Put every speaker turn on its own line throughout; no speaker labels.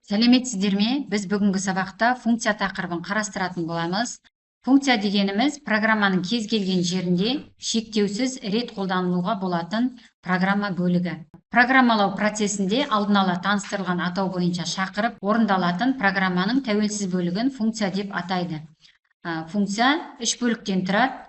Сәлеметсіздер ме? Біз бүгінгі сабақта функция тақырыбын қарастыратын боламыз. Функция дегеніміз программаның кез келген жерінде шектеусіз рет қолданылуға болатын программа бөлігі. Программалау процесінде алдын ала таныстырылған атау бойынша шақырып орындалатын программаның тәуелсіз бөлігін функция деп атайды. Функция үш бөліктен тұрады.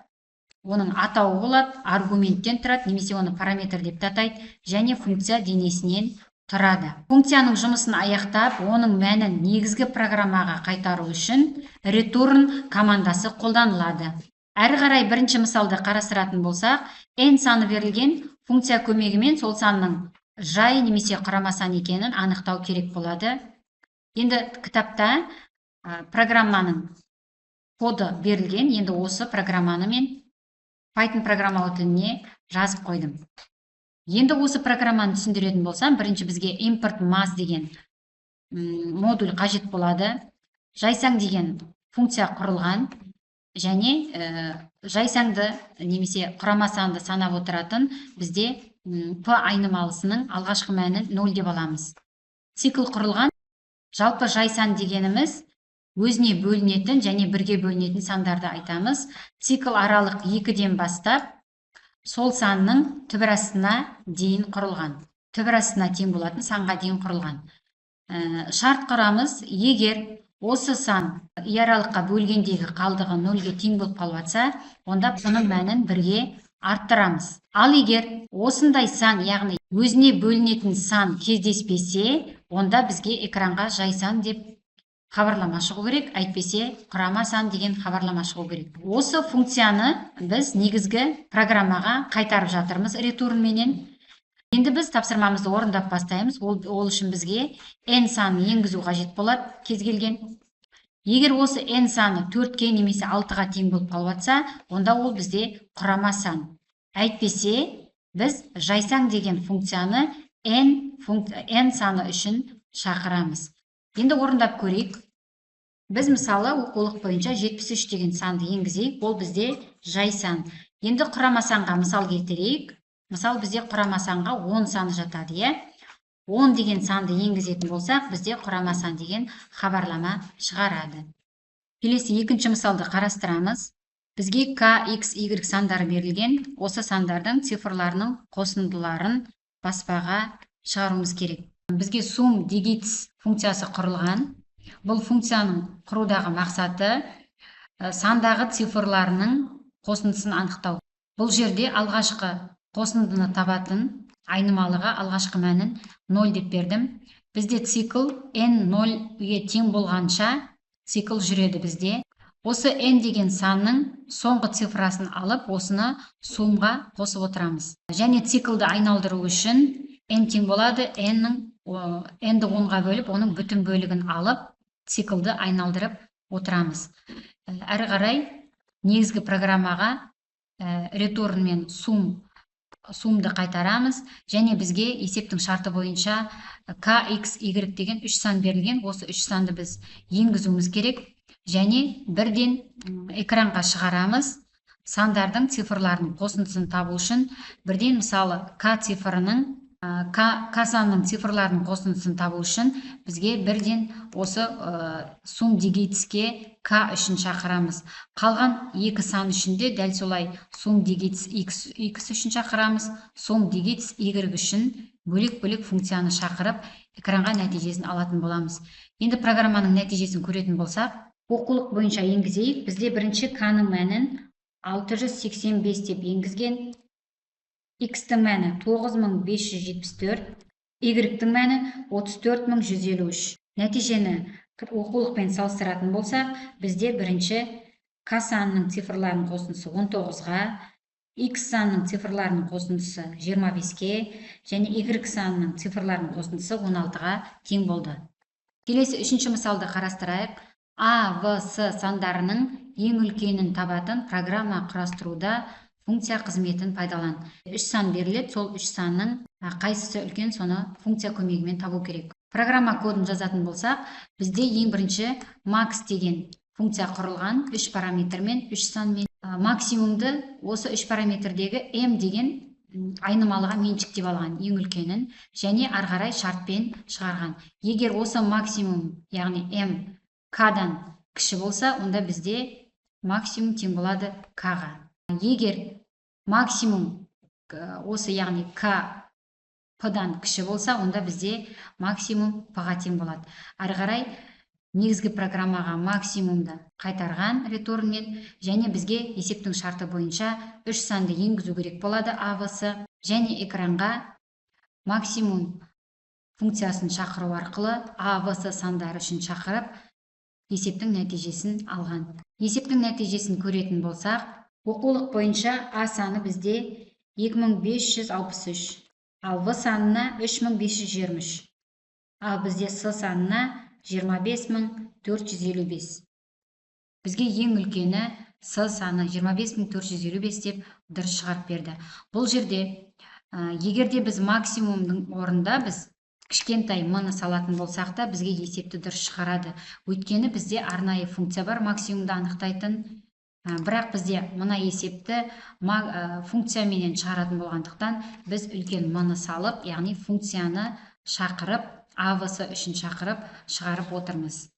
Оның атауы болады, аргументтен тұрады, немесе оны параметр деп атайды, және функция денесінен тұрады. Функцияның жұмысын аяқтап, оның мәнін негізгі программаға қайтару үшін return командасы қолданылады. Әрі қарай бірінші мысалды қарастыратын болсақ, n саны берілген, функция көмегімен сол санның жай немесе құрама сан екенін анықтау керек болады. Енді кітапта программаның коды берілген, енді осы программаны мен Python программалау тіліне жазып қойдым. Енді осы программаны түсіндіретін болсам, бірінші бізге import mass деген модуль қажет болады. Жайсаң деген функция құрылған, және жайсаңды немесе құрама санды санап отыратын бізде p айнымалысының алғашқы мәнін 0 деп аламыз. Цикл құрылған. Жалпы жайсан дегеніміз өзіне бөлінетін және бірге бөлінетін сандарды айтамыз. Цикл аралық 2-ден бастап сол санның түбір астына дейін құрылған. Түбір астына тең болатын санға дейін құрылған. Шарт құрамыз: егер осы сан аралыққа бөлгендегі қалдығы 0-ге тең болып қалып жатса, онда бұның мәнін 1-ге арттырамыз. Ал егер осындай сан, яғни өзіне бөлінетін сан кездеспесе, онда бізге экранға жайсан деп хабарлама шығу керек, әйтпесе құрама сан деген хабарлама шығу керек. Осы функцияны біз негізгі программаға қайтарып жатырмыз return менен. Енді біз тапсырмамызды орындап бастаймыз. Ол үшін бізге n санын енгізу қажет болады кез келген. Егер осы n саны 4-ге немесе 6-ға тең болып қалып жатса, онда ол бізде құрама сан. Әйтпесе, біз жайсаң деген функцияны n саны үшін шақырамыз. Енді орындап көрейік. Біз мысалы оқулық бойынша 73 деген санды енгізейік. Ол бізде жайсан. Енді құрама санға мысал келтірейік. Мысал, бізде құрама санға 10 саны жатады. 10 деген санды енгізетін болсақ, бізде құрама сан деген хабарлама шығарады. Келесі екінші мысалды қарастырамыз. Бізге k, x, y сандары берілген. Осы сандардың цифрларының қосындыларын баспаға шығаруымыз керек. Бізге sum digits функциясы құрылған. Бұл функцияның құрудағы мақсаты сандағы цифрларының қосындысын анықтау. Бұл жерде алғашқы қосындыны табатын айнымалыға алғашқы мәнін 0 деп бердім. Бізде цикл n 0-ге тең болғанша цикл жүреді бізде. Осы n деген санның соңғы цифрасын алып, осыны сумға қосып отырамыз. Және циклды айналдыру үшін n тең болады, n-ді 10-ға бөліп, оның бүтін бөлігін алып, циклды айналдырып отырамыз. Әрі қарай негізгі программаға return мен сумды қайтарамыз, және бізге есептің шарты бойынша k, x, y деген 3 сан берілген. Осы 3 санды біз енгізуіміз керек, және бірден экранға шығарамыз. Сандардың цифрларының қосындысын табу үшін бірден, мысалы, k санның цифрларының қосындысын табу үшін бізге бірден осы sum digitsке k үшін шақырамыз. Қалған екі сан үшінде дәл солай sum digits x үшін шақырамыз, sum digits y үшін бөлек-бөлек функцияны шақырып, экранға нәтижесін алатын боламыз. Енді программаның нәтижесін көретін болсақ, оқулық бойынша енгізейік. Бізде бірінші k-ның мәнін 685 деп енгізген, x-тің мәні 9574, y-тің мәні 34153. Нәтижені оқулықпен салыстыратын болсақ, бізде бірінші k санының цифрларының қосындысы 19-ға, x санының цифрларының қосындысы 25-ке, және y санының цифрларының қосындысы 16-ға тең болды. Келесі үшінші мысалды қарастырайық. A, V, S сандарының ең үлкенін табатын программа құрастыруда функция қызметін пайдалан. 3 сан беріледі, сол 3 санның қайсысы үлкен, соны функция көмегімен табу керек. Программа кодын жазатын болсақ, бізде ең бірінші max деген функция құрылған 3 параметрмен, 3 санмен. Максимумды осы 3 параметрдегі m деген айнымалыға меншіктеп алған ең үлкенін және ары қарай шартпен шығарған. Егер осы максимум, яғни м к-дан кіші болса, онда бізде максимум тең болады к-ға. Егер максимум осы, яғни к п-дан кіші болса, онда бізде максимум п-ға тең болады. Ары қарай негізгі программаға максимумды қайтарған реторнмен, және бізге есептің шарты бойынша 3 санды енгізу керек болады авс, және экранға максимум функциясын шақыру арқылы авс сандары үшін шақырып есептің нәтижесін алған. Есептің нәтижесін көретін болсақ, оқулық бойынша а саны бізде 2563, ал в санына 3523, ал бізде с санына 25455. Бізге ең үлкені с саны 25455 деп дұрыс шығарып берді. Бұл жерде егерде біз максимумдың орнында біз кішкентай м-ны салатын болсақ та, бізге есепті дұрыс шығарады. Өйткені бізде арнайы функция бар максимумды анықтайтын. Бірақ бізде мына есепті функцияменен шығаратын болғандықтан, біз үлкен м-ны салып, яғни функцияны шақырып, авс үшін шақырып шығарып отырмыз.